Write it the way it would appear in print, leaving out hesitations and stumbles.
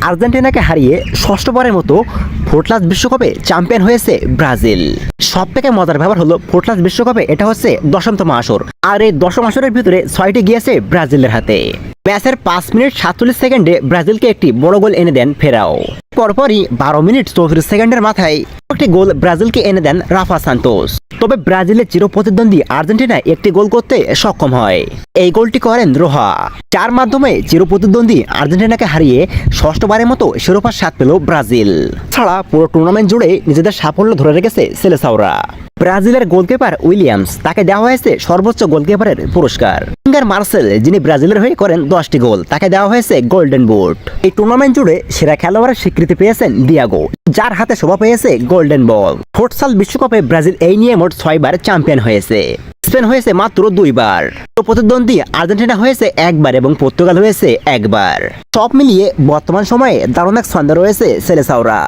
আর্জেন্টিনাকে হারিয়ে ষষ্ঠবারের মতো ফোর্টলাস বিশ্বকাপে চ্যাম্পিয়ন হয়েছে ব্রাজিল। সব থেকে মজার ব্যাপার হলো ফোর্টলাস বিশ্বকাপে এটা হচ্ছে দশমতম আসর, আর এই দশম আসরের ভিতরে 6টি গিয়েছে ব্রাজিলের হাতে। ম্যাচের 5 মিনিট 47 সেকেন্ডে ব্রাজিলকে একটি বড় গোল এনে দেন ফেরাও। পরপরই 12 মিনিট 34 সেকেন্ডের মাথায় একটি গোল ব্রাজিলকে এনে দেন রাফা সান্তোস। তবে ব্রাজিলের চিরপ্রতিদ্বন্দ্বী আর্জেন্টিনা একটি গোল করতে সক্ষম হয়। এই গোলটি করেন রোহা, যার মাধ্যমে চিরপ্রতিদ্বন্দ্বী আর্জেন্টিনাকে হারিয়ে ষষ্ঠবারের মতো শিরোপার স্বাদ পেল ব্রাজিল। ছাড়া পুরো টুর্নামেন্ট জুড়ে নিজেদের সাফল্য ধরে রেখেছে সেলেসাওরা। ব্রাজিলের গোলকিপার উইলিয়ামস, তাকে দেওয়া হয়েছে সর্বোচ্চ গোলকিপারের পুরস্কার। ফিঙ্গার মার্সেল, যিনি ব্রাজিলের হয়ে করেন 10টি গোল, তাকে দেওয়া হয়েছে গোল্ডেন বুট। এই টুর্নামেন্ট জুড়ে সেরা খেলোয়াড়ের স্বীকৃতি পেয়েছেন ডিয়াগো, যার হাতে শোভা পেয়েছে গোল্ডেন বল। ফুটসাল বিশ্বকাপে ব্রাজিল এই নিয়ে মোট 6 বার চ্যাম্পিয়ন হয়েছে। স্পেন হয়েছে মাত্র 2 বার। প্রতিদ্বন্দ্বী আর্জেন্টিনা হয়েছে 1 বার এবং পর্তুগাল হয়েছে 1 বার। সব মিলিয়ে বর্তমান সময়ে দারুণ এক ছন্দে রয়েছে সেলেসাওরা।